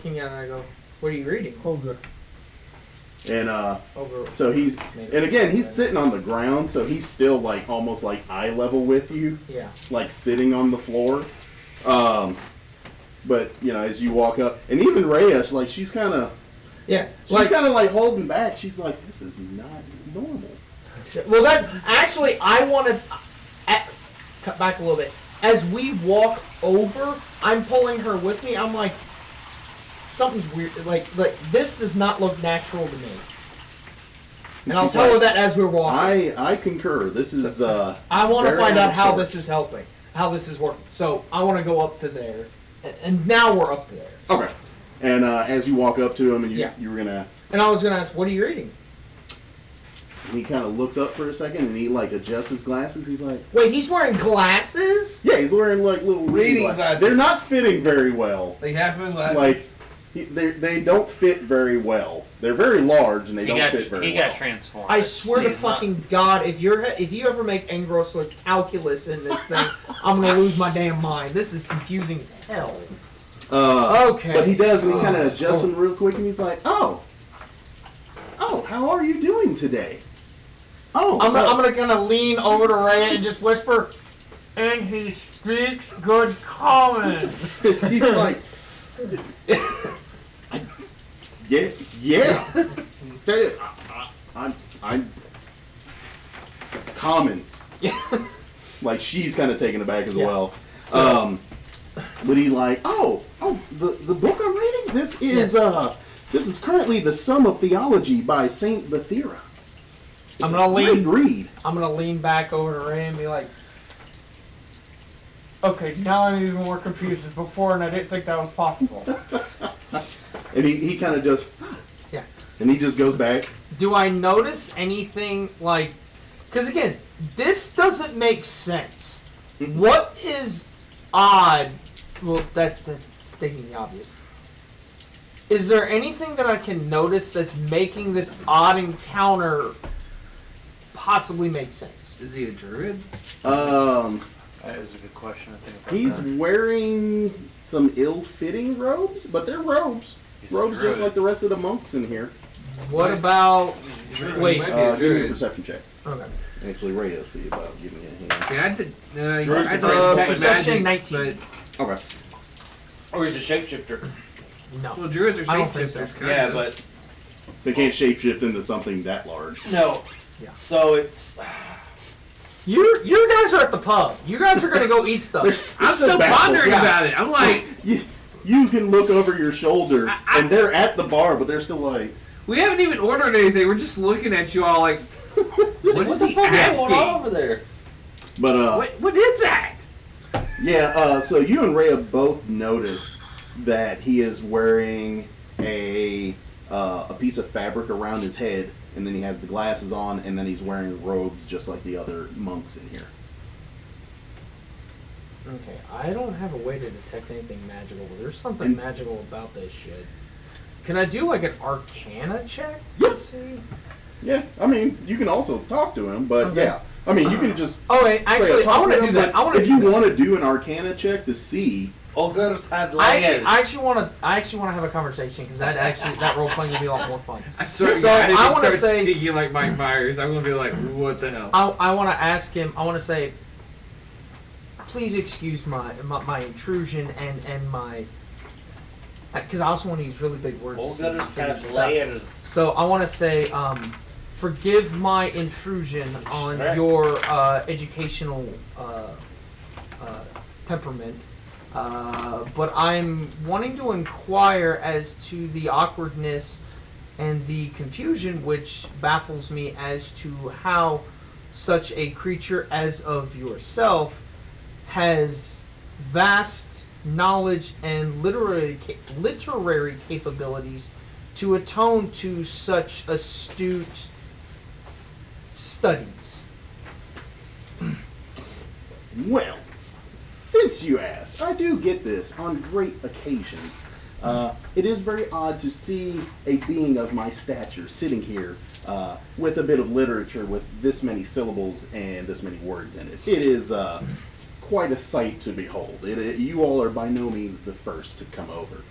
looking at it and I go, what are you reading? Ogre. And Ogre. so he's sitting on the ground, so he's still like almost like eye level with you. Yeah. Like sitting on the floor. But as you walk up, and even Rhea, like she's kind of like holding back. She's like, this is not normal. Well, that actually, I want to cut back a little bit. As we walk over, I'm pulling her with me. I'm like, something's weird. Like this does not look natural to me. And I'll tell her that as we're walking. I concur. This is. I want to find out how this is helping, how this is working. So I want to go up to there, and now we're up there. Okay. And as you walk up to him, and you were gonna. And I was gonna ask, what are you reading? And he kind of looks up for a second, and he like adjusts his glasses. He's like, "Wait, he's wearing glasses?" Yeah, he's wearing like little reading glasses. They're not fitting very well. Like half-moon glasses. They don't fit very well. They're very large, and they don't fit very well. He got transformed. I swear to fucking God, if you ever make engrossed calculus in this thing, I'm gonna lose my damn mind. This is confusing as hell. Okay. But he does, and he kind of adjusts them real quick, and he's like, "Oh, how are you doing today?" Oh, I'm gonna lean over to Ray and just whisper, and he speaks good common. She's like, yeah. I'm common. Yeah. Like she's kind of taken aback as well. So, but he like, the book I'm reading. This is currently the Sum of Theology by Saint Bathera. I'm gonna lean back over to Ray and be like, okay, now I'm even more confused than before, and I didn't think that was possible. And he kind of just, and he just goes back. Do I notice anything like? Because again, this doesn't make sense. What is odd? Well, that's stating the obvious. Is there anything that I can notice that's making this odd encounter possibly make sense? Is he a druid? That is a good question. I think he's wearing some ill-fitting robes, but they're robes. Robes just like the rest of the monks in here. What about? Wait, give me a perception check. Okay. Actually, Ray will see about giving me a hand. Yeah, I did perception magic, 19. Okay. Or he's a shapeshifter. No. Well, druids are I don't think shapeshifters. so. Yeah, but they can't shapeshift into something that large. No. Yeah. So it's. You guys are at the pub. You guys are gonna go eat stuff. I'm still pondering about it. I'm like, you can look over your shoulder, and they're at the bar, but they're still like. We haven't even ordered anything. We're just looking at you all like, what is he asking? Going on over there? But what is that? Yeah. So you and Rhea both notice that he is wearing a piece of fabric around his head, and then he has the glasses on, and then he's wearing robes just like the other monks in here. Okay, I don't have a way to detect anything magical, but there's something magical about this shit. Can I do like an Arcana check to see? Yeah, I mean, you can also talk to him, but yeah. I mean, you can just... Okay, actually, I want to do that. If you want to do an Arcana check to see... Ogres have layers. I actually want to have a conversation, because that role-playing will be a lot more fun. I swear so I want to say... speaking like Mike Myers, I'm going to be like, what the hell? I want to ask him, I want to say, please excuse my intrusion and my... Because I also want to use really big words. Ogres have layers. So I want to say, forgive my intrusion on your educational temperament, but I'm wanting to inquire as to the awkwardness and the confusion which baffles me as to how such a creature as of yourself has vast knowledge and literary capabilities to atone to such astute studies. Well, since you asked, I do get this on great occasions. It is very odd to see a being of my stature sitting here with a bit of literature with this many syllables and this many words in it. It is quite a sight to behold. You all are by no means the first to come over.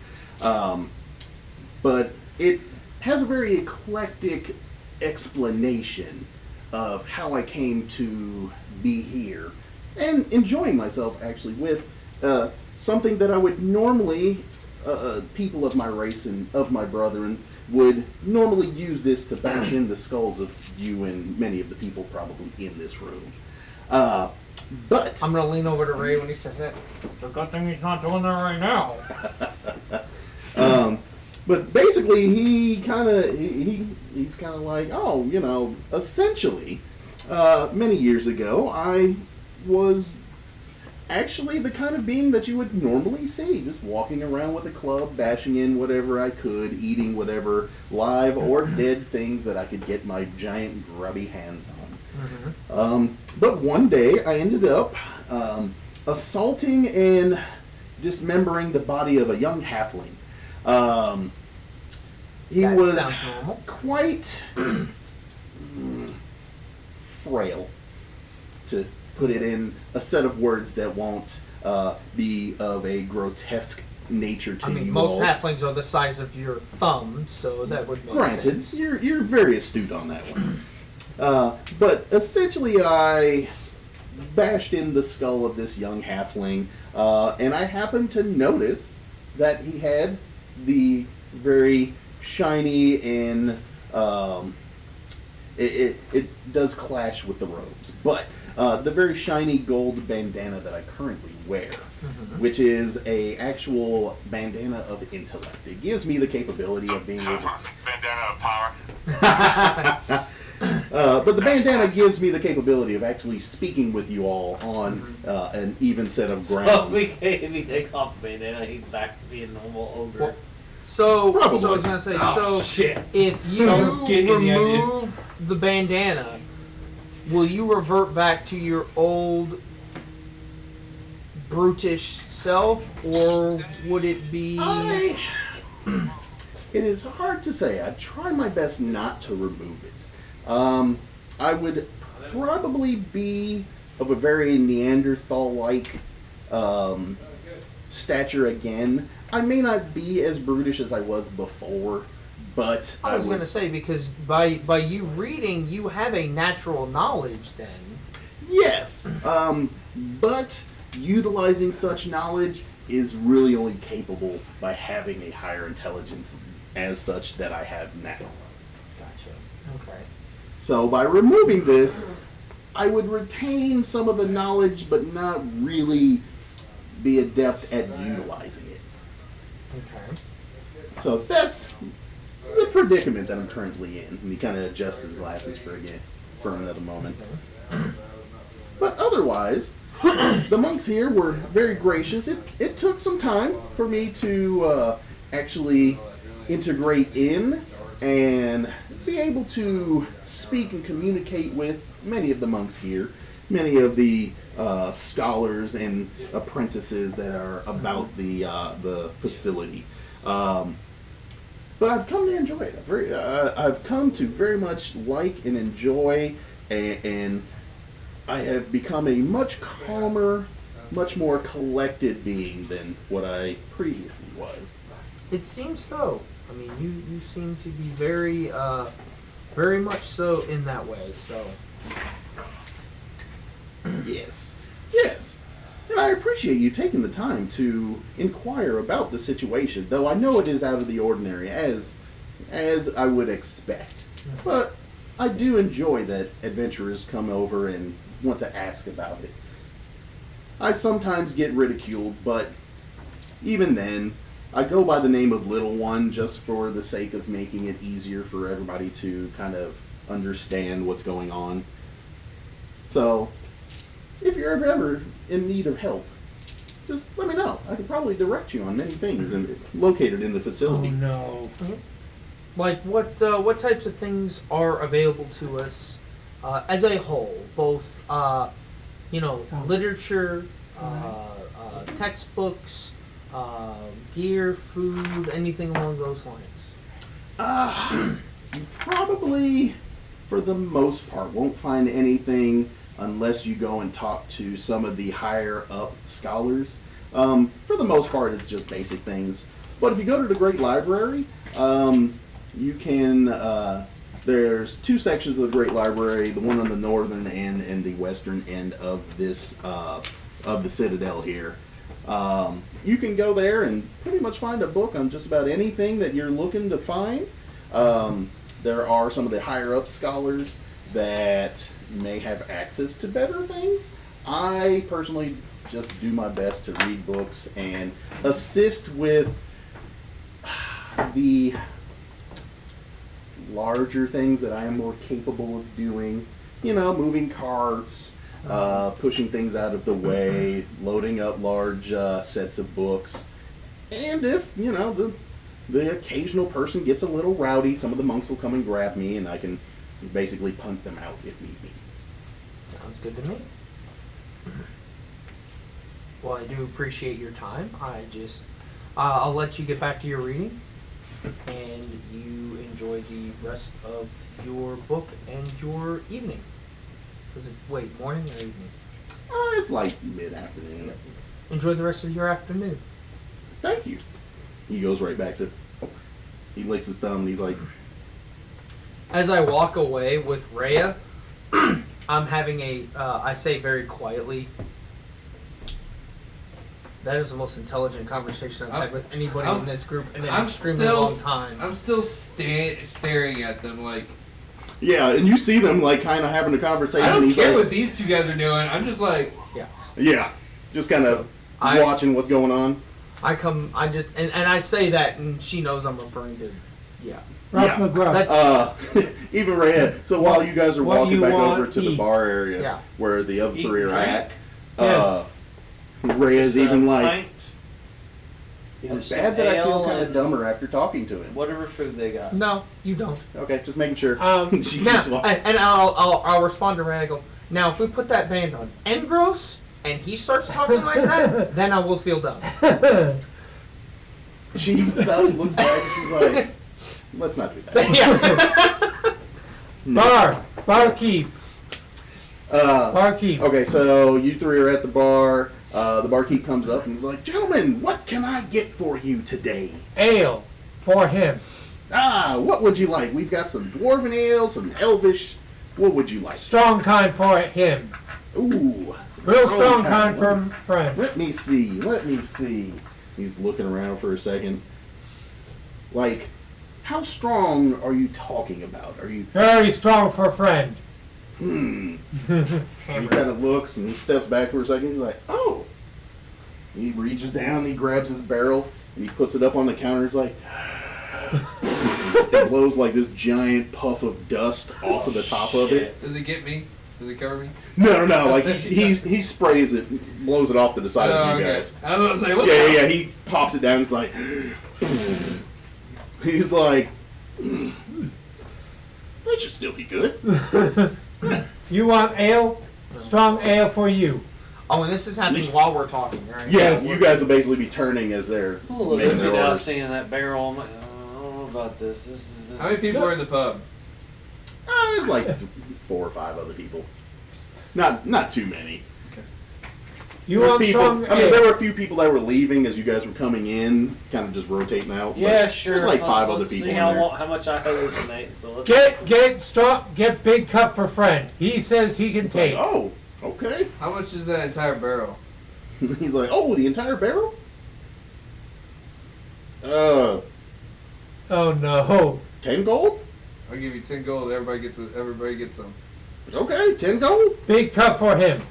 but it has a very eclectic explanation of how I came to be here and enjoying myself actually with something that I would normally, people of my race and of my brethren would normally use this to bash in the skulls of you and many of the people probably in this room. But I'm gonna lean over to Ray when he says that. It's a good thing he's not doing that right now. But basically, he's kind of like, oh, you know, essentially, many years ago, I was actually the kind of being that you would normally see, just walking around with a club, bashing in whatever I could, eating whatever live or dead things that I could get my giant grubby hands on. But one day, I ended up assaulting and dismembering the body of a young halfling. He That was sounds normal. quite frail, to put it in a set of words that won't be of a grotesque nature to I mean, you most all. halflings are the size of your thumb, so that would make Granted, sense. you're very astute on that one. But essentially, I bashed in the skull of this young halfling, and I happened to notice that he had the very shiny and it does clash with the robes, but the very shiny gold bandana that I currently wear, which is a actual bandana of intellect. It gives me the capability of being able. Bandana of power. But the bandana gives me the capability of actually speaking with you all on an even set of So grounds. if he takes off the bandana, he's back to being normal ogre. Well, So Probably. I was gonna say, Oh, so shit. if you Don't get any remove the bandana, will you revert back to your old brutish self, or would it be? It is hard to say. I try my best not to remove it. I would probably be of a very Neanderthal-like stature again. I may not be as brutish as I was before, but I was would- gonna say, because by you reading, you have a natural knowledge then. Yes, but utilizing such knowledge is really only capable by having a higher intelligence as such that I have now. Gotcha. Okay. So by removing this, I would retain some of the knowledge, but not really be adept at utilizing it. Okay. So that's the predicament that I'm currently in. And he kind of adjusts his glasses for another moment. But otherwise, the monks here were very gracious. It took some time for me to actually integrate in and be able to speak and communicate with many of the monks here, many of the scholars and apprentices that are about the facility. But I've come to enjoy it. I've come to very much like and enjoy, and I have become a much calmer, much more collected being than what I previously was. It seems so. I mean, you seem to be very, very much so in that way. So. Yes. Yes. And I appreciate you taking the time to inquire about the situation, though I know it is out of the ordinary, as I would expect. But I do enjoy that adventurers come over and want to ask about it. I sometimes get ridiculed, but even then, I go by the name of Little One just for the sake of making it easier for everybody to kind of understand what's going on. So, if you're ever in need of help, just let me know. I could probably direct you on many things and located in the facility. no. Like what types of things are available to us as a whole, both literature, textbooks, gear, food, anything along those lines. You probably, for the most part, won't find anything unless you go and talk to some of the higher up scholars. For the most part, it's just basic things But if you go to the Great Library, you can. There's 2 sections of the Great Library: the one on the northern end and the western end of this of the Citadel here. You can go there and pretty much find a book on just about anything that you're looking to find. There are some of the higher up scholars that may have access to better things. I personally just do my best to read books and assist with the larger things that I am more capable of doing. You know, moving carts, pushing things out of the way, loading up large sets of books. And if, you know, the occasional person gets a little rowdy, some of the monks will come and grab me, and I can basically punt them out if need be. Sounds good to me. Well, I do appreciate your time. I'll let you get back to your reading, and you enjoy the rest of your book and your evening. Morning or evening? It's like mid-afternoon. Enjoy the rest of your afternoon. Thank you. He goes right back to... He licks his thumb and he's like... As I walk away with Rhea, I'm having I say very quietly, that is the most intelligent conversation I've had with anybody in this group in an extremely long time. I'm still staring at them like... Yeah, and you see them like kind of having a conversation. I don't care like, what these 2 guys are doing. I'm just like... Yeah, just kind of watching what's going on. And I say that, and she knows I'm referring to, Ralph McGruff. Even Ray. So while you guys are walking back over to the eat. bar area where the other 3 are at, Yes. Ray is even like, pint, it's bad that I feel kind of dumber after talking to him. whatever food they got. No, you don't. Okay, just making sure. She Now, keeps walking. and I'll respond to Ray. I go, now if we put that band on Engross and he starts talking like that, then I will feel dumb. She even stops and looks back and she's like, let's not do that. Barkeep. Barkeep. Okay, so you 3 are at the bar. The barkeep comes up and he's like, gentlemen, what can I get for you today? Ale for him. What would you like? We've got some dwarven ale, some elvish. What would you like? Strong kind for him. Ooh. some Real strong kind Let for me- friend. Let me see. He's looking around for a second. Like, how strong are you talking about? Are you... Very strong for friend. He kind of looks and he steps back for a second. He's like, oh. He reaches down, he grabs his barrel, and he puts it up on the counter. He's like... It blows like this giant puff of dust off of the top of it. Does it get me? Does it cover me? No. Like, he sprays it, blows it off to the side of you guys. I was like, what Yeah. He pops it down. He's like... He's like... That should still be good. You want ale? Strong ale for you. Oh, and this is happening while we're talking, right? Yeah, you guys will basically be turning as they're I'm a little making iffy their now orders. seeing that barrel. I'm like, I don't know about this. This How many people are in the pub? There's like 4 or 5 other people. Not too many. You There's want people, strong I mean, ale? there were a few people that were leaving as you guys were coming in, kind of just rotating out. but Yeah, sure. There's like 5 Let's other people see in how, there. how much I hallucinate. So let's Get big cup for friend. He says he can It's like, take. oh, okay. How much is that entire barrel? He's like, oh, the entire barrel? Oh no. 10 gold? I'll give you 10 gold. Everybody gets some. Okay, 10 gold. Big cup for him.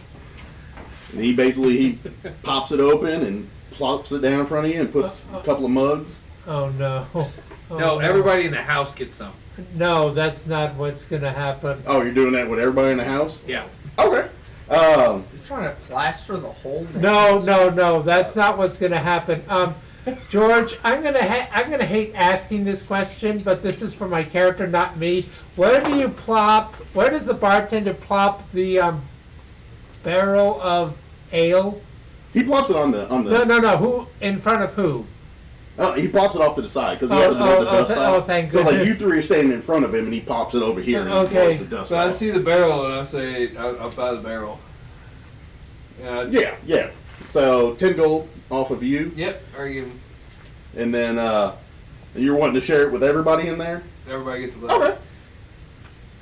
And he pops it open and plops it down in front of you and puts a couple of mugs. Oh no. Oh, No, everybody in the house gets some. No, that's not what's gonna happen. Oh, you're doing that with everybody in the house? Yeah. Okay. You're trying to plaster the whole thing. No, that's not what's gonna happen. George, I'm gonna hate asking this question, but this is for my character, not me. Where does the bartender plop the barrel of ale? He plops it on the. No. Who in front of who? He pops it off to the side because he has to blow the dust off. thank So like goodness. you 3 are standing in front of him and he pops it over here and Okay. blows the dust So I off. see the barrel and I say, I'll buy the barrel. Yeah. So 10 gold off of you. Yep. I give him. And then you're wanting to share it with everybody in there? Everybody gets a little. Okay.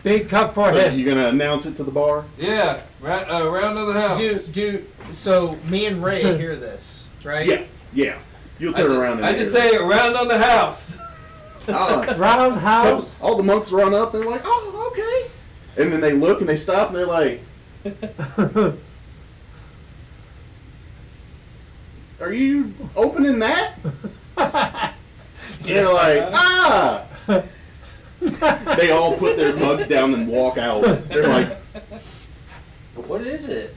Big cup for So him. you gonna announce it to the bar? Yeah, round of the house. So me and Ray hear this, right? Yeah. You'll turn around and I just say round on the house. Roundhouse. All the monks run up and they're like, oh, okay. And then they look and they stop and they're like, are you opening that? And they're like, ah. They all put their mugs down and walk out. They're like, What is it?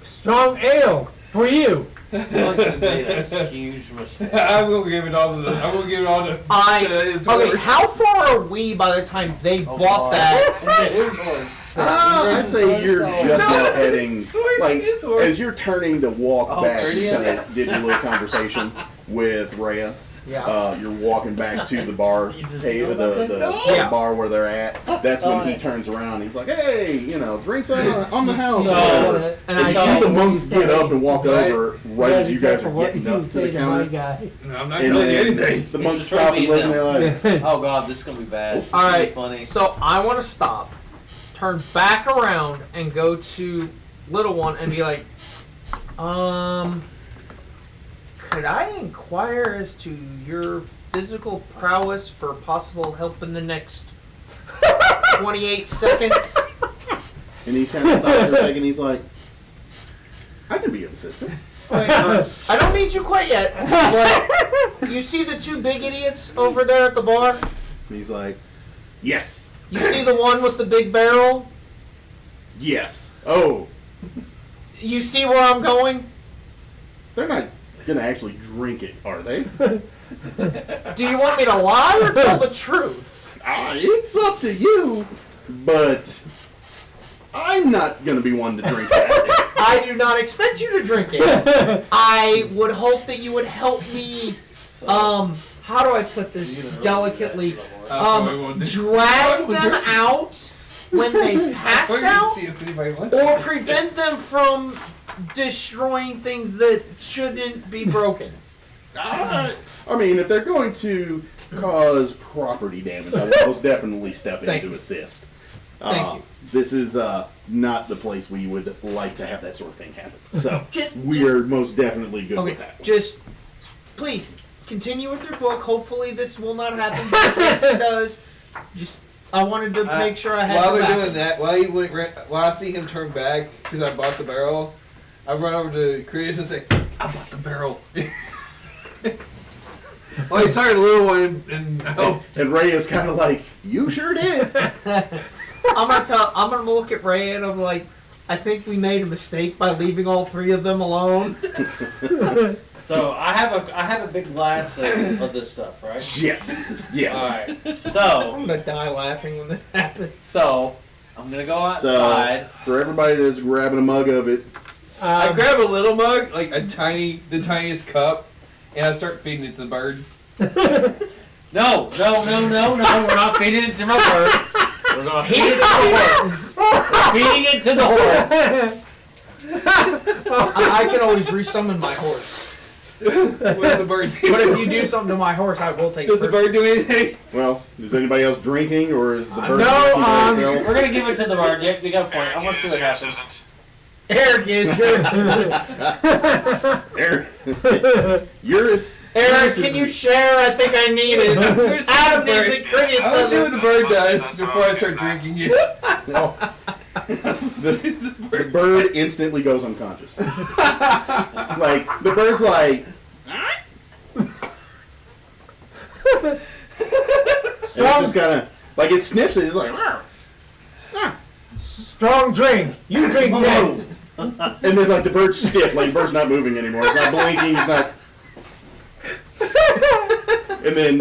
Strong ale for you. I feel like you made a huge mistake. I will give it all to the. I will give it all to. his Okay, horse. how far are we by the time they bought that? His horse. I'd say you're just now heading, like, His horse. as you're turning to walk back, pretty you kind yes. of did your little conversation with Rhea. Yeah. You're walking back to the bar, You just hey, know the about that? Yeah. bar where they're at. That's when he Alright. turns around. He's like, hey, drinks on the house. So- whatever. and And I you saw see the what monks you get say. up and walk Right. over right as you guys are getting up to the counter. Guy. No, I'm not And telling you then anything. the monks Just stop throw me and look and in they're like, Oh god, this is gonna be bad. It's All gonna be right. funny. So I want to stop, turn back around, and go to little one and be like, could I inquire as to your physical prowess for possible help in the next 28 seconds? and he's kind of stops for a second. He's like, I can be of assistance. Wait, I don't need you quite yet, but you see the two big idiots over there at the bar? And he's like, yes, You see the one with the big barrel? yes. Oh, You see where I'm going? they're not gonna actually drink it, are they? Do you want me to lie or tell the truth? It's up to you, but I'm not gonna be one to drink that. I do not expect you to drink it. I would hope that you would help me, how do I put this delicately? Drag them out when they've passed out, or prevent them from destroying things that shouldn't be broken. I mean, if they're going to cause property damage, I will most definitely step in Thank to you. assist. Thank you. This is not the place we would like to have that sort of thing happen. So we just- are most definitely good Okay, with that. just please continue with your book. Hopefully this will not happen, but in case it does, just I wanted to make sure I had While your they're back. doing that, while I see him turn back because I bought the barrel, I run over to Chris and say, "I bought the barrel." Well, he's talking to the little one, and And Ray is kind of like, you sure did. I'm gonna look at Ray and I'm like, I think we made a mistake by leaving all three of them alone. So I have a big glass of this stuff, right? Yes. Yes. Alright. I'm So gonna die laughing when this happens. I'm gonna go outside. So for everybody that's grabbing a mug of it, I grab a little mug, like the tiniest cup, and I start feeding it to the bird. No, we're not feeding it to my bird. We're gonna feed it to the horse. We're feeding it to the horse. I can always resummon my horse. What does the bird do? But if you do something to my horse, I will take Does it. the bird do anything? well, is anybody else drinking or is the bird No, drinking by itself? We're gonna give it to the bird. Yep, we got a point. I want to see what Yes, happens. isn't. Eric is yours. Eric, yours. Eric, can you share? I think I need it. Adam needs it. Curtis I want to see what doesn't. the bird does before I start drinking it. The bird instantly goes unconscious. Like the bird's like, and it's just kind of like it sniffs it. It's like, "Arr." Strong drink. You drink next. And then like the bird's stiff. Like the bird's not moving anymore. It's not blinking. It's not. And then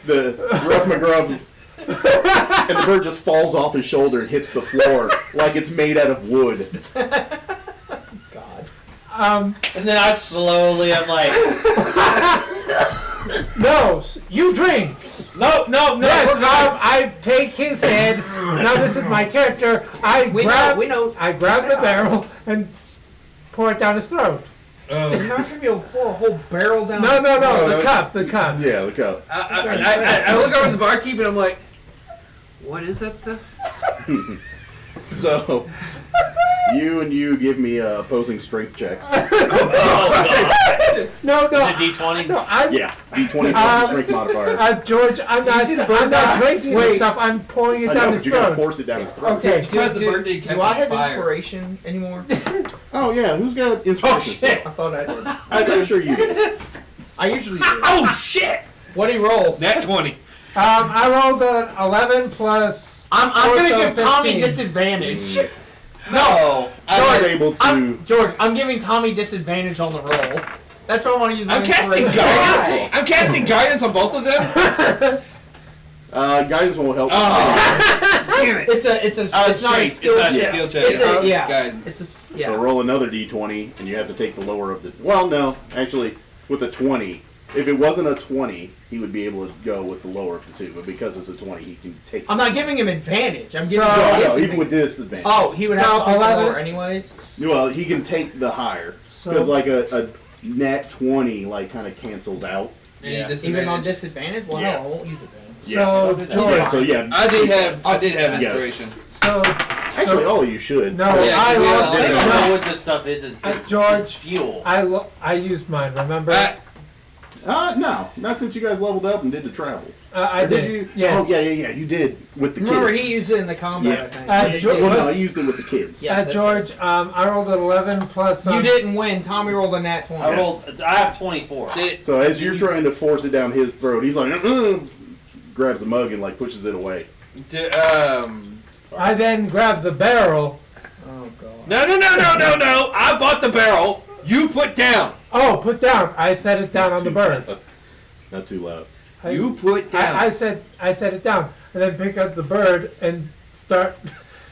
the rough McGruff and the bird just falls off his shoulder and hits the floor like it's made out of wood. God. And then I'm like, No, you drink. no. Yes, I take his head. Now this is my character. I We grab know. I grab the barrel and pour it down his throat. You're not gonna be able to pour a whole barrel down. No, this the cup. Yeah, look up. I look over to the barkeep and I'm like, what is that stuff? So, you give me opposing strength checks. Oh, God. No. Is it D20? No, Yeah, D20 strength modifier. George, I'm not drinking this stuff. I'm pouring it I down know, his but you gotta throat. force it down his throat. Okay. Do I have inspiration anymore? Oh yeah, who's got inspiration? shit. I thought I did. I'm pretty sure you do. I usually do. Oh, shit! What he rolls? Nat 20. I rolled an 11 plus. I'm gonna so give Tommy 15. disadvantage. No, I was able to. George, I'm giving Tommy disadvantage on the roll. That's what I want to use my I'm casting inspiration. guidance. I'm casting guidance on both of them. Guidance won't help. Damn it. It's not a strength. skill It's not a check. skill check. It's a yeah. Guidance. It's a So yeah. roll another D20, and you have to take the lower of the. Well, no, actually, with a 20. If it wasn't a 20, he would be able to go with the lower of the two. But because it's a 20, he can take. I'm not giving him advantage. I'm giving So- him No, disadvantage. even with disadvantage. Oh, he would So, have to take the 11 lower anyways. Well, he can take the higher So- because like a nat 20 like kind of cancels out. Any Even disadvantage? on disadvantage? Well, Yeah. no, I won't use advantage. So, Yeah. George. So yeah. I did have Yeah. inspiration. So, Actually, all of you should. no, Yeah, I we all lost. I did. don't No, know what this stuff is. It's George, it's fuel. I used mine. Remember? No, not since you guys leveled up and did the travel. I did. You? Yes. Oh yeah. You did with the Remember, kids. he used it in the combat, Yeah. I think. George- Well, no, I used it with the kids. Yeah, that's George, I rolled an 11 plus. You didn't win. Tommy rolled a nat 20. I have 24. So as you're trying to force it down his throat, he's like, grabs a mug and like pushes it away. I then grabbed the barrel. Oh, God. No! I bought the barrel. You put down. Oh, put down. I set it down on the bird. Not too loud. You put down. I set it down, and then pick up the bird and start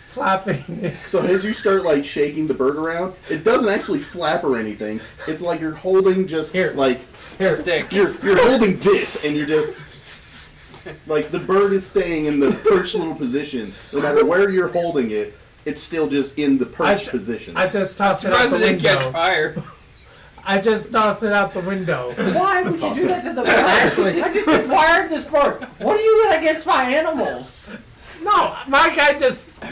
flapping. So as you start like shaking the bird around, it doesn't actually flap or anything. It's like you're holding just Here. like Here. Stick. you're holding this, and you're just like the bird is staying in the perched little position. No matter where you're holding it, it's still just in the perched position. I just tossed it out Surprised the it didn't catch window. fire. I just tossed it out the window. Why would you do that to the bird? Actually- I just acquired this bird. What are you got against my animals? No, my guy just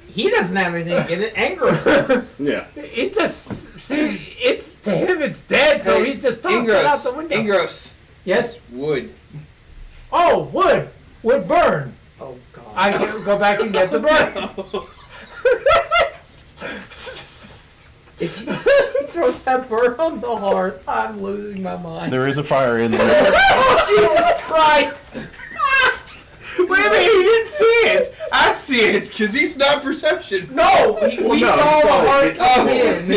He doesn't have anything in it. Anger does. Yeah. it just it's to him it's dead, so he just tossed it out the window. Ingros. Yes. Wood. Oh, wood burn. Oh, God. I go back and get the bird. If he throws that bird on the hearth, I'm losing my mind. There is a fire in there. Oh, Jesus Christ! Wait a minute, he didn't see it. I see it because he's not perception. No! We no, saw he the saw heart it. come in.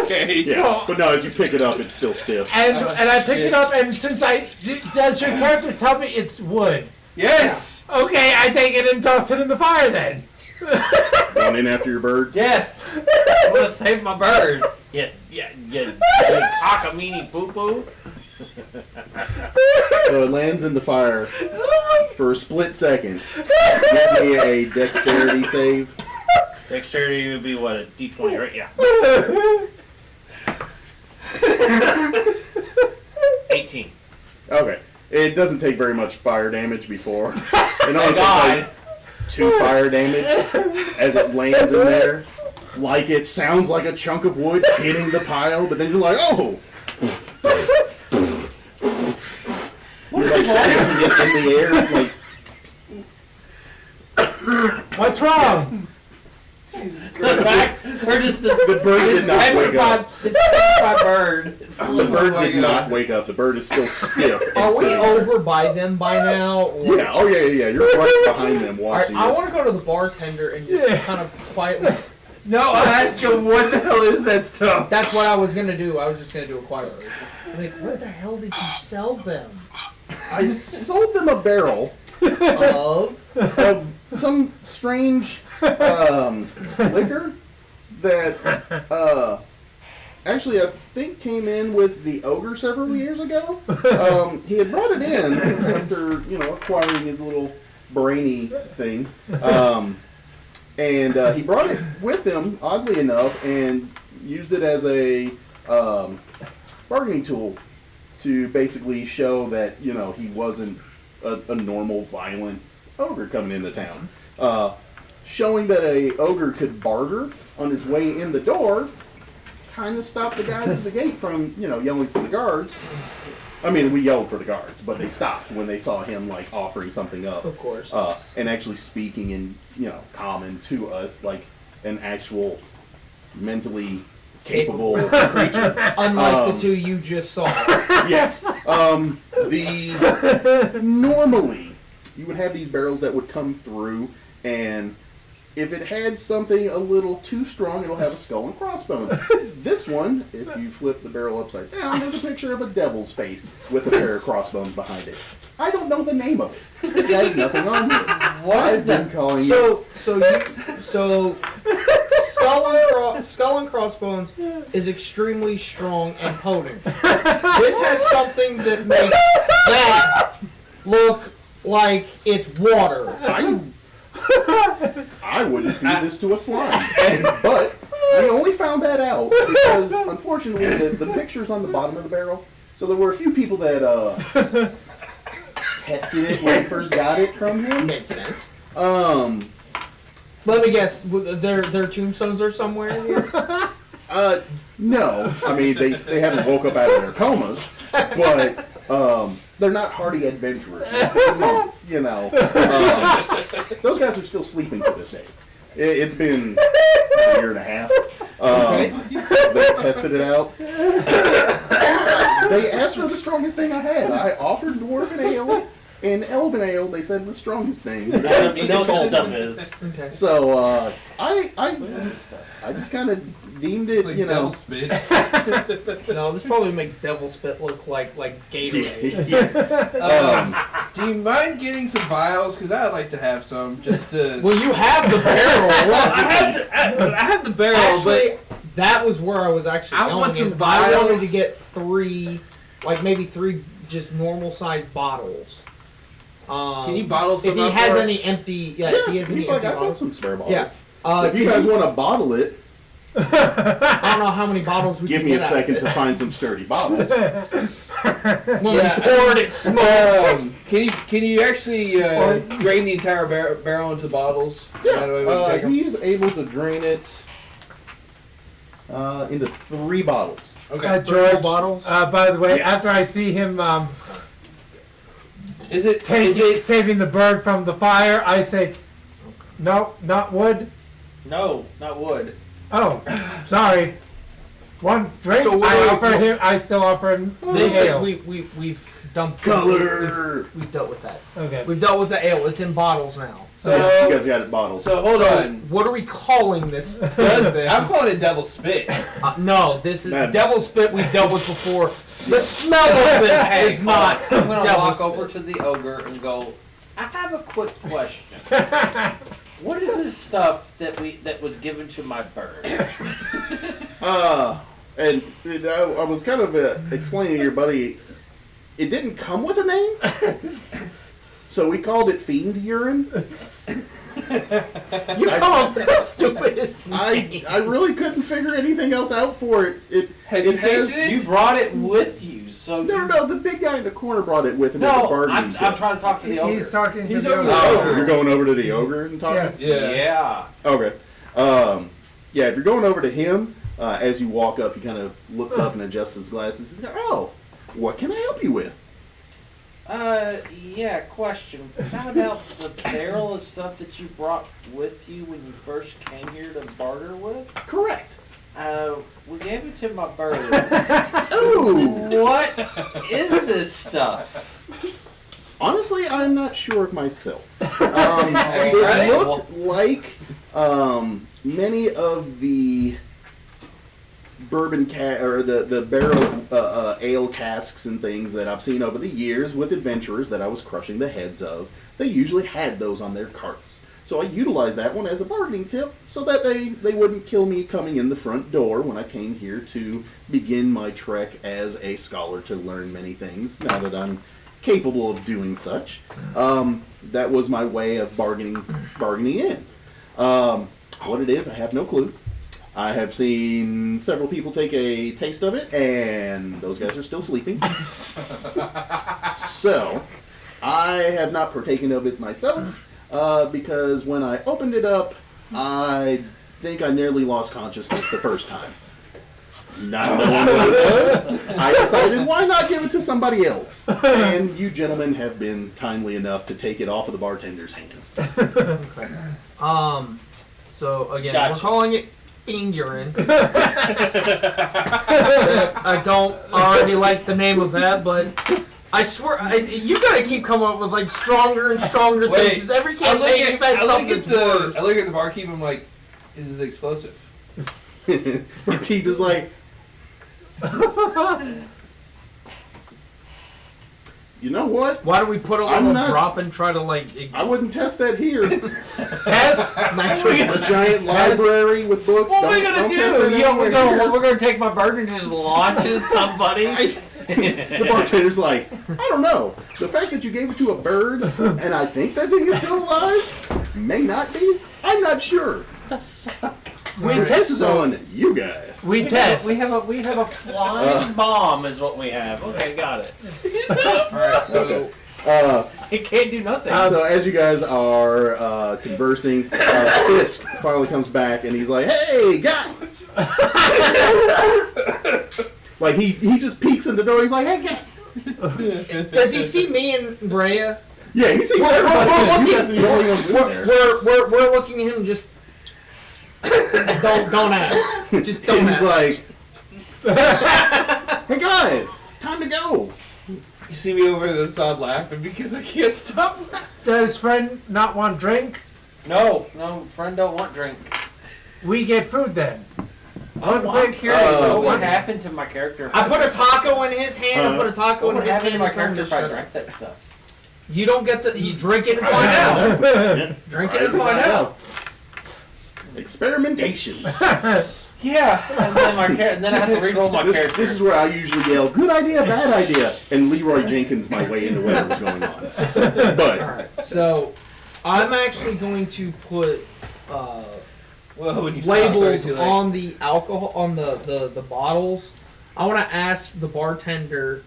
Okay. Yeah. But no, as you pick it up, it's still stiff. And I pick it up, and since does your character tell me it's wood? Yes. Okay, I take it and toss it in the fire then. Going in after your bird. Yes. I'm gonna save my bird. Yes. Yeah. Cockamini poo poo. So it lands in the fire for a split second. Give me a dexterity save. Dexterity would be what, a D20, right? Yeah. 18. Okay. It doesn't take very much fire damage before. It only takes God. like 2 fire damage as it lands in there. Like it sounds like a chunk of wood hitting the pile, but then you're like, oh! You're like shaking it in the air, like What's wrong? We're just this the bird did not wake up. It's petrified bird. It's The bird did not wake up. The bird is still stiff. and Are we sitting there. over by them by now? Or? Yeah, oh yeah. You're right behind them watching I this. want to go to the bartender and just kind of quietly. No, I asked him what the hell is that stuff. That's what I was gonna do. I was just gonna do it quietly. I'm like, what the hell did you sell them? I sold them a barrel Of? of some strange liquor that actually I think came in with the ogre several years ago. He had brought it in after acquiring his little brainy thing, and he brought it with him, oddly enough, and used it as a bargaining tool to basically show that, you know, he wasn't a normal, violent ogre coming into town. Showing that a ogre could barter on his way in the door kind of stopped the guys at the gate from, you know, yelling for the guards. I mean, we yelled for the guards, but they stopped when they saw him, like, offering something up. Of course. And actually speaking in, you know, common to us, like an actual mentally capable creature. Unlike the two you just saw. Yes. Normally, you would have these barrels that would come through, and if it had something a little too strong, it'll have a skull and crossbones. This one, if you flip the barrel upside down, there's a picture of a devil's face with a pair of crossbones behind it. I don't know the name of it. It has nothing on it. I've been calling it. So skull and crossbones is extremely strong and potent. This has something that makes that look like it's water. I wouldn't feed this to a slime. But we only found that out because, unfortunately, the picture's on the bottom of the barrel. So there were a few people that tested it when we first got it from him. Makes sense. Let me guess. Their tombstones are somewhere in here? No. I mean, they haven't woke up out of their comas. But they're not hardy adventurers. They're monks, you know. Those guys are still sleeping to this day. It's been a year and a half. They tested it out. They asked for the strongest thing I had. I offered Dwarven Ale and Elven Ale. They said the strongest thing. You know what this stuff is. Okay. So I just kind of deemed it, It's like you know. devil spit. No, this probably makes devil spit look like Gatorade. Do you mind getting some vials? Because I'd like to have some just to. Well, you have the barrel. I have the barrel, Actually, that was where I was actually I going. want some is I wanted to vials. get maybe three just normal sized bottles. Can you bottle some if he up has for any us? empty? Yeah, if he has any he's like, empty I've got bottles. some spare bottles. Yeah. If you guys want to bottle it, I don't know how many bottles we give can me a get out of second it. to find some sturdy bottles. When Yeah. we pour it smokes. Can you actually drain the entire barrel into bottles? That way we can take 'em? He's able to drain it into 3 bottles. Okay. George, bottles? by the way, Yes. after I see him Is it saving the bird from the fire, I say, no, not wood. No, not wood. Oh, sorry. One drink. So what I still offer him the That's it. ale. We've dumped Color. We've dealt with that. Okay. We've dealt with the ale. It's in bottles now. So you guys got it bottled. So hold on. What are we calling this? I'm calling it devil spit. No, this is Man. devil spit we've dealt with before. The smell of this is not I'm gonna devil walk spit. over to the ogre and go, I have a quick question. What is this stuff that was given to my bird? And I was kind of explaining to your buddy, it didn't come with a name, so we called it Fiend Urine. You come up with the stupidest name. I really couldn't figure anything else out for it. It Have you has. tasted it? You brought it with you, so No, the big guy in the corner brought it with him as a No, bargaining I'm tip. trying to talk to the ogre. He's talking He's to the over ogre. there. Oh, you're going over to the ogre and talking? Yes. Yeah. Okay. Yeah, if you're going over to him, as you walk up, he kind of looks up and adjusts his glasses. He's like, oh, what can I help you with? Yeah, question. Found out the barrel is stuff that you brought with you when you first came here to barter with? Correct. We gave it to my bird. Ooh. What is this stuff? Honestly, I'm not sure of myself. Have you tried It it? looked like many of the bourbon or the barrel ale casks and things that I've seen over the years with adventurers that I was crushing the heads of. They usually had those on their carts. So I utilized that one as a bargaining tip so that they wouldn't kill me coming in the front door when I came here to begin my trek as a scholar to learn many things, now that I'm capable of doing such. That was my way of bargaining in. What it is, I have no clue. I have seen several people take a taste of it, and those guys are still sleeping. So, I have not partaken of it myself, because when I opened it up, I think I nearly lost consciousness the first time. Not knowing what it was, I decided, why not give it to somebody else? And you gentlemen have been kindly enough to take it off of the bartender's hands. Okay. So again, Gotcha. we're calling it fiend urine. I don't already like the name of that, but I swear, you gotta keep coming up with like stronger and stronger things. 'Cause every campaign you've had something that's worse. I look at the barkeep. I'm like, "This is explosive." Barkeep is like, you know what? Why do we put a I'm little not- drop and try to like I wouldn't test that here. test? Nice A giant library with books. What are we Don't gonna test do? that You know, anywhere. we're gonna take my bird and just launch it at somebody. The bartender's like, I don't know. The fact that you gave it to a bird, and I think that thing is still alive, may not be. I'm not sure. We This test is on you guys. We test. We have a flying bomb, is what we have. Okay, got it. Alright, so It can't do nothing. So as you guys are conversing, Fisk finally comes back and he's like, "Hey, guy!" Like he just peeks in the door. He's like, "Hey, guy!" does he see me and Rhea? Yeah, he sees We're everybody. looking- You guys are the only ones in there. We're looking at him and just don't ask. Just don't And he's ask. like, "Hey guys, time to go." You see me over the side laughing because I can't stop laughing. Does friend not want drink? No, friend don't want drink. We get food then. I'm curious. What what would happen to my character? If I put a taco in his hand. I put a taco What in would his happen hand. to my and told him character to if I shut drank up. that stuff? You don't get to. You drink it and find out. Drink it and find out. Experimentation. Yeah, and then and then I have to re-roll my character. This is where I usually yell, "Good idea, bad idea," and Leroy Jenkins my way into whatever's going on. But Alright, so I'm actually going to put Well, when you labels stop, on the alcohol on the bottles. I want to ask the bartender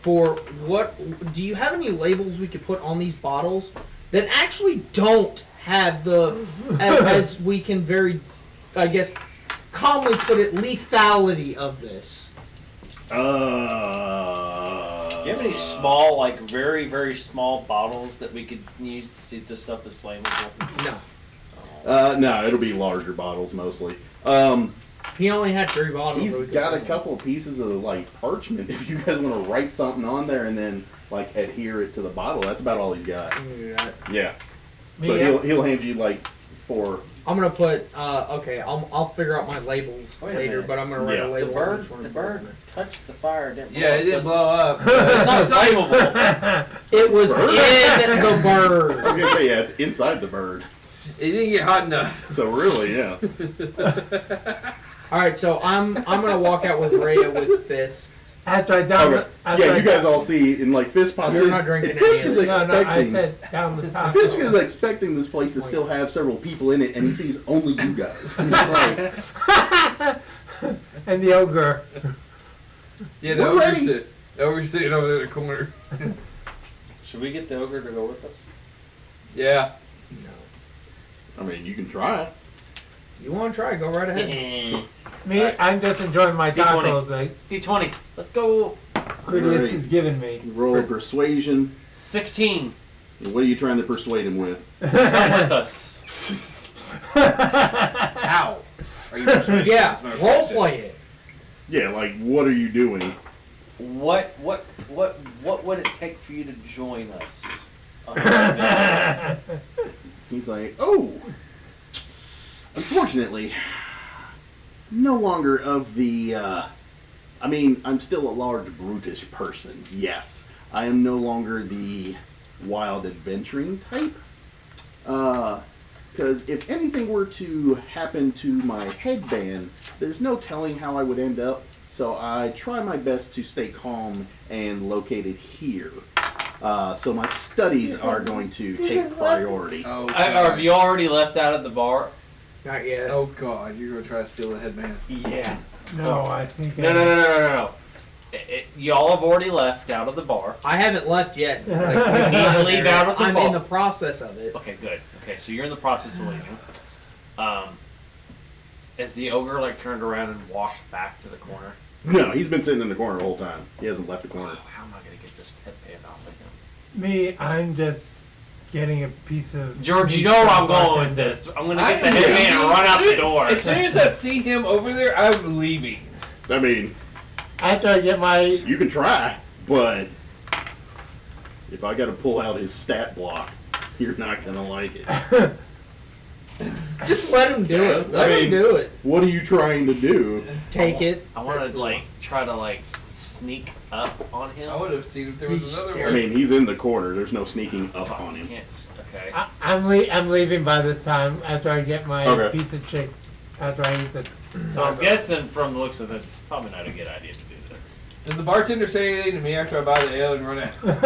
for what. Do you have any labels we could put on these bottles that actually don't have the as we can very, I guess, calmly put it, lethality of this? Do you have any small, like very, very small bottles that we could use to see if this stuff is flammable? No. no, it'll be larger bottles mostly. He only had 3 bottles. He's so we could got a put couple of pieces of like parchment. If you guys want to write something on there and then like adhere it to the bottle, that's about all he's got. Yeah. So he'll hand you like 4. I'm gonna put. Okay, I'll figure out my labels Wait a later, minute. but I'm gonna write Yeah. a The label. on each one bird, of the bird touched the fire. Didn't Yeah, it didn't blow up. It's not flammable. It was Bird? in the bird. I was gonna say it's inside the bird. It didn't get hot enough. So really, yeah. All right, so I'm gonna walk out with Rhea with Fisk. After I down Okay. after Yeah, I you guys down- all see in like Fisk pops You're in. not drinking Fisk any is of No, expecting. no, I said down the top. Fisk is expecting this place to still have several people in it, and he sees only you guys. And he's like, And the ogre. Yeah, We're ready. the ogre's sitting over in the corner. Should we get the ogre to go with us? Yeah. I mean, you can try. You want to try? Go right ahead. Me, I'm just enjoying my taco that D20. Let's go. Critias Alright. has given me. Roll a persuasion. 16. What are you trying to persuade him with? Come with us. Ow. Are you persuading? Yeah, That's my role question. play it. Yeah, like what are you doing? What would it take for you to join us? He's like, oh, unfortunately, no longer of the, I mean, I'm still a large, brutish person, yes. I am no longer the wild adventuring type. Because if anything were to happen to my headband, there's no telling how I would end up. So I try my best to stay calm and located here. So my studies are going to take priority. Oh, Have you already left out at the bar? Not yet. Oh god, you're gonna try to steal the headband. Yeah. No, I think. No. Y'all have already left out of the bar. I haven't left yet. You need to leave out of the I'm bar. in the process of it. Okay, good. Okay, so you're in the process of leaving. Has the ogre like turned around and walked back to the corner? No, he's been sitting in the corner the whole time. He hasn't left the corner. How am I gonna get this headband off of him? Me, I'm just getting a piece of. George, you know where I'm going with this. I'm gonna get the headband and run out the door. As soon as I see him over there, I'm leaving. I mean, After I get my. you can try, but if I got to pull out his stat block, you're not gonna like it. Just let him do it. Let him do it. What are you trying to do? Take it. I want to try to sneak up on him. I would have seen if there was He's another I one. mean, he's in the corner. There's no sneaking up on him. Okay. I'm leaving by this time after I get my piece of chick. After I eat the. So I'm guessing from the looks of it, it's probably not a good idea to do this. Does the bartender say anything to me after I buy the ale and run out? If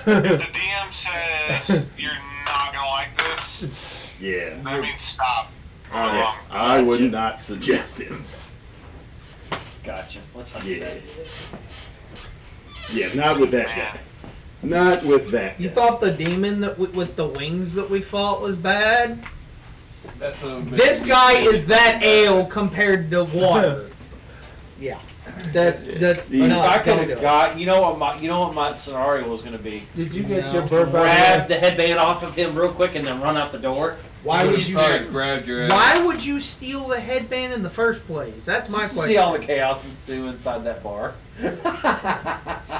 the DM says you're not gonna like this, Yeah. that means stop. Yeah, I would not suggest it. Gotcha. Let's not do Yeah. that. Yeah, not with that guy. Not with that You guy. thought the demon that with the wings that we fought was bad? That's a This guy is that ale compared to water. Yeah. That's He's- If I not could gonna have do it. got, you know what my scenario was going to be. Did you get No. your bird by Grab the headband off of him real quick and then run out the door. Why would you? Alright, grabbed your ass. Why would you steal the headband in the first place? That's my Just to question. see all the chaos ensue inside that bar.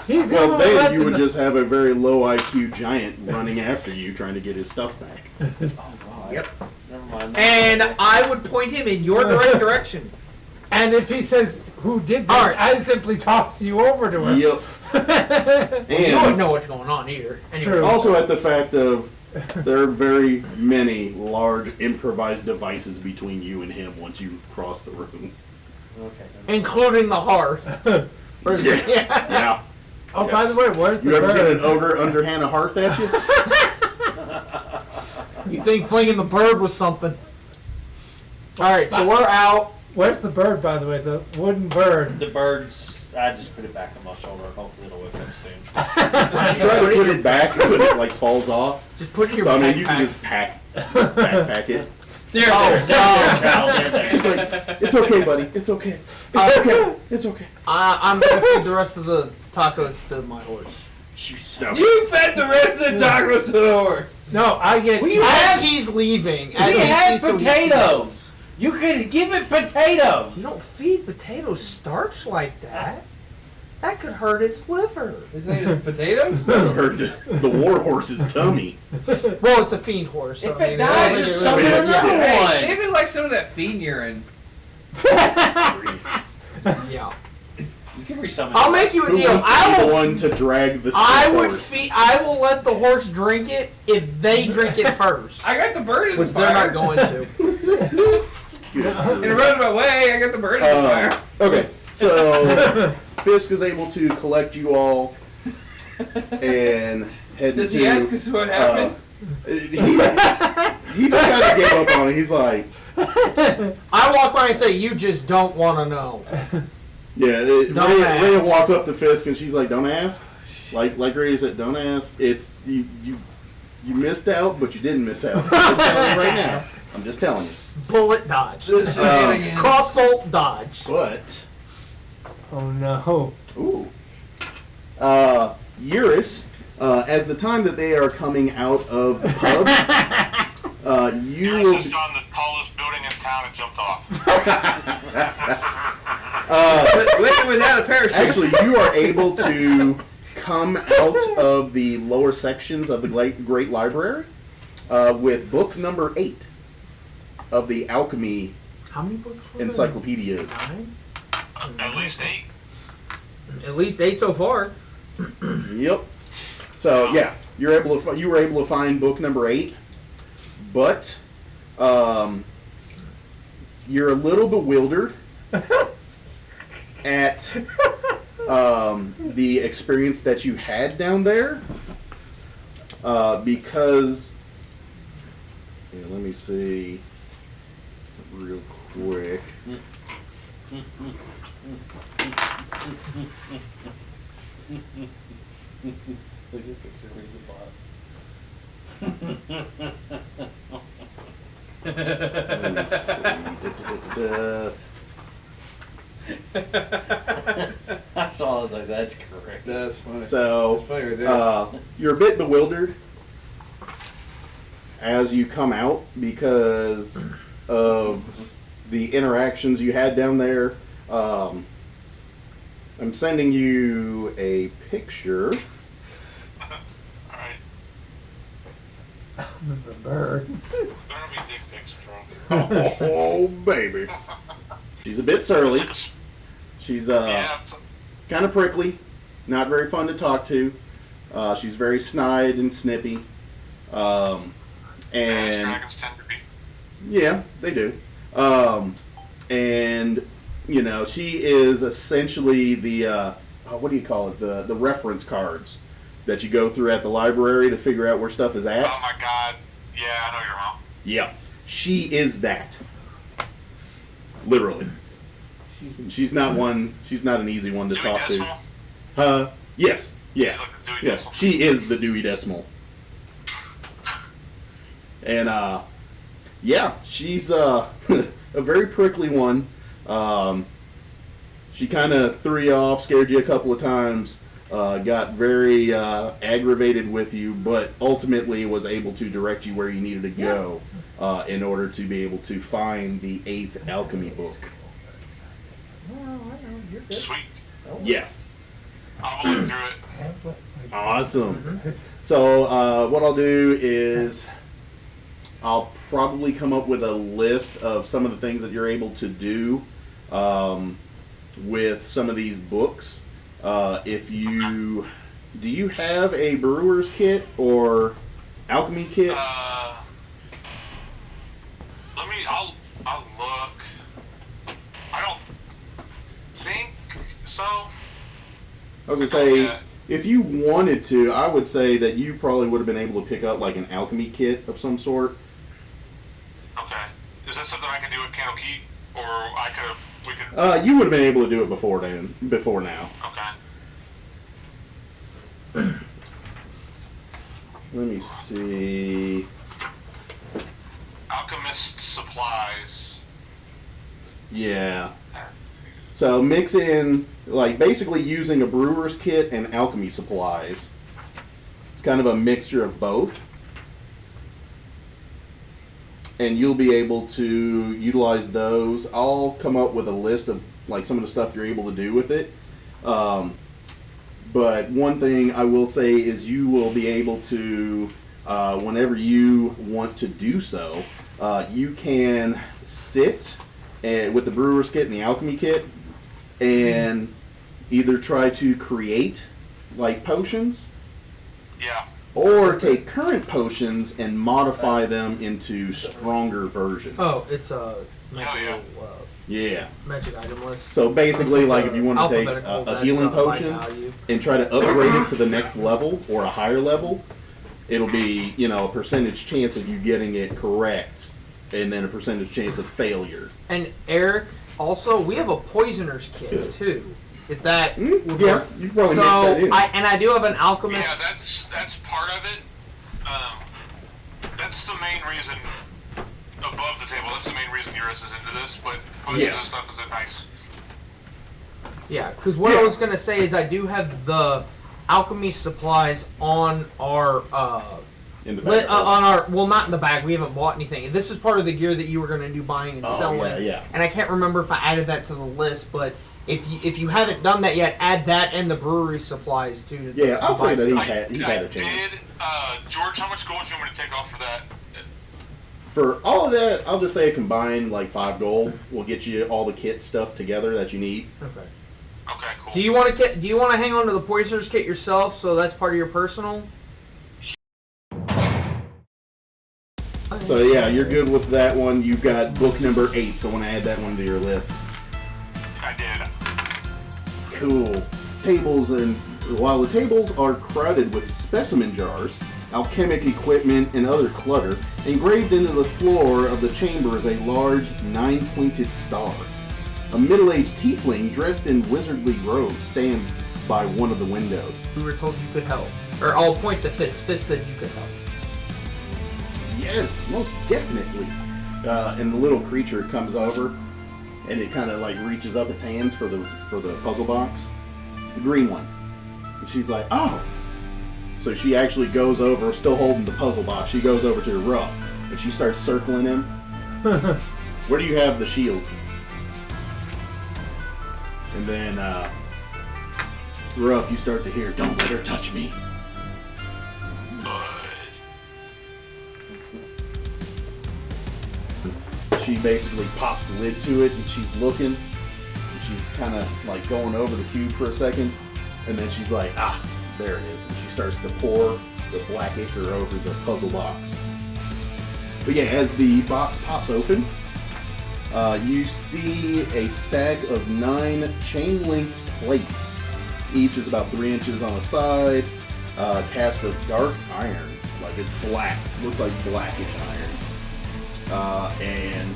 He's the Well, one then who you would left just have a very low IQ giant running after you trying to get his stuff back. Oh god. Yep. Never mind. And I would point him in your direct direction. And if he says who did this, Alright. I simply toss you over to him. Yep. You wouldn't And know what's going on here. Anyway. True. also at the fact of there are very many large improvised devices between you and him once you cross the room. Okay. Including the hearth. Or is it- Yeah. Oh, by the way, where's the You ever seen bird? an ogre underhand a hearth at you? You think flinging the bird was something? Alright, so we're out. Where's the bird, by the way? The wooden bird. The birds, I just put it back on my shoulder. Hopefully it'll wake up soon. Try to put it back so it falls off. Just put it in your So I mean, backpack. you can just backpack it. There, child. There. It's like, it's okay, buddy. It's okay. It's okay. It's okay. I'm gonna feed the rest of the tacos to my horse. No. You fed the rest of the tacos to the horse. No, I get. As he's leaving, as We he had sees potatoes. You could give it potatoes. You don't feed potatoes starch like that. That could hurt its liver. His name is Potatoes? Heard this. The war horse's tummy. Well, it's a fiend horse. So If I it mean, dies, it's- just summon Yeah. another Hey, one. save it like some of that fiend urine. Yeah. You can resummon. I'll make you a Who deal. wants to be the one to drag the I stick would horse? feed. I will let the horse drink it if they drink it first, I got the bird in which the they're fire. not going to. In a roundabout way, I got the bird in the fire. Okay, so Fisk is able to collect you all and head Does to. he ask us what happened? He just kind of gave up on it. He's like, I walk by and say, "You just don't want to know." yeah. Don't Rhea ask. walks up to Fisk and she's like, "Don't ask." Like Rhea said, "Don't ask." It's you missed out, but you didn't miss out. I'm telling you right now. I'm just telling you. Bullet dodge. Shenanigans. Crossbolt dodge. But Oh no. ooh, Eurus, as the time that they are coming out of the pub, you You're will. just on the tallest building in town and jumped off. With or without a parachute. Actually, you are able to come out of the lower sections of the Great Library with book number 8 of the Alchemy How many books were there? Encyclopedias. 9? At least 8. At least 8 so far. Yep. So yeah, you were able to find book number 8, but you're a little bewildered at the experience that you had down there because here, let me see. real quick. Look at the picture, read the Let me see. I saw it, I was like, that's correct. That's funny. So, That's funny right there. you're a bit bewildered as you come out because of the interactions you had down there. I'm sending you a picture. Alright. The bird. There don't be dick pics, bro. Oh, baby. She's a bit surly. She's Yeah, kind of prickly, not very fun to talk to. She's very snide and snippy. And dragons tend to be. yeah, they do. And you know, she is essentially the what do you call it? The reference cards that you go through at the library to figure out where stuff is at. Oh my god. Yeah, I know your mom. Yeah, she is that. Literally. She's not one. She's not an easy one to Dewey talk Decimal? to. Yes. Yeah. She's like the Dewey Yeah. Decimal. She is the Dewey Decimal. And yeah, she's a very prickly one. She kind of threw you off, scared you a couple of times, got very aggravated with you, but ultimately was able to direct you where you needed to go in order to be able to find the 8th alchemy book. No, I know. You're good. Sweet. Yes. I'll look through it. Awesome. So what I'll do is I'll probably come up with a list of some of the things that you're able to do with some of these books. If you do you have a brewer's kit or alchemy kit? I'll look. I don't think so. I was gonna say, if you wanted to, I would say that you probably would have been able to pick up like an alchemy kit of some sort. Okay. Is that something I can do at Candle Key? Or we could... You would have been able to do it before now. Okay. Let me see. Alchemist supplies. Yeah. So mix in, like, basically using a brewer's kit and alchemy supplies. It's kind of a mixture of both. And you'll be able to utilize those. I'll come up with a list of, like, some of the stuff you're able to do with it. But one thing I will say is you will be able to, whenever you want to do so, you can sit with the brewer's kit and the alchemy kit and either try to create like potions, Yeah. or take current potions and modify them into stronger versions. Oh, it's a magic, Yeah. magic item list. So basically, This is like the if you want to take alphabetical, a that's, healing by potion value. and try to upgrade it to the next level or a higher level, it'll be, you know, a percentage chance of you getting it correct, and then a percentage chance of failure. And Eric, also, we have a poisoner's kit too. If that would Yeah, work. you can probably So mix that in. I do have an Yeah, alchemist. that's part of it. That's the main reason above the table. That's the main reason Eurus is into this, but potions Yeah. and stuff is nice. Yeah, because what I was gonna say is I do have the alchemy supplies on our In the back. well, not in the bag. We haven't bought anything. And this is part of the gear that you were gonna do buying and selling. yeah. And I can't remember if I added that to the list, but if you haven't done that yet, add that and the brewery supplies too. Yeah, I'll say that buy he's stuff. had a chance. Did, George, how much gold do you want me to take off for that? For all of that, I'll just say a combined like 5 gold will get you all the kit stuff together that you need. Okay. Okay, cool. Do you want to hang on to the poisoner's kit yourself, so that's part of your personal? So yeah, you're good with that one. You've got book number 8, so I want to add that one to your list. I did. Cool. Tables, and while the tables are crowded with specimen jars, alchemic equipment, and other clutter. Engraved into the floor of the chamber is a large, 9-pointed star. A middle-aged tiefling dressed in wizardly robes stands by one of the windows. We were told you could help. Or I'll point to Fist. Fist said you could help. Yes, most definitely. And the little creature comes over, and it kind of like reaches up its hands for the puzzle box, the green one. And she's like, "Oh!" So she actually goes over, still holding the puzzle box. She goes over to Ruff, and she starts circling him. Where do you have the shield? And then Ruff, you start to hear, "Don't let her touch me." She basically pops the lid to it, and she's looking, and she's kind of like going over the cube for a second, and then she's like, "Ah, there it is," and she starts to pour the black ichor over the puzzle box. But yeah, as the box pops open, you see a stack of 9 chain-linked plates. Each is about 3 inches on a side, cast of dark iron, like it's black, looks like blackish iron. And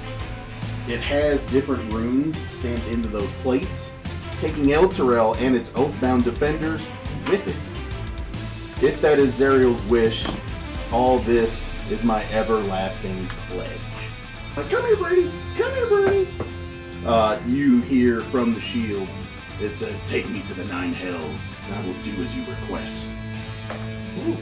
it has different runes stamped into those plates, taking Elturel and its oath-bound defenders with it. If that is Zariel's wish, all this is my everlasting pledge. Like, "Come here, Brady! Come here, Brady!" You hear from the shield, it says, "Take me to the 9 hells, and I will do as you request." Ooh,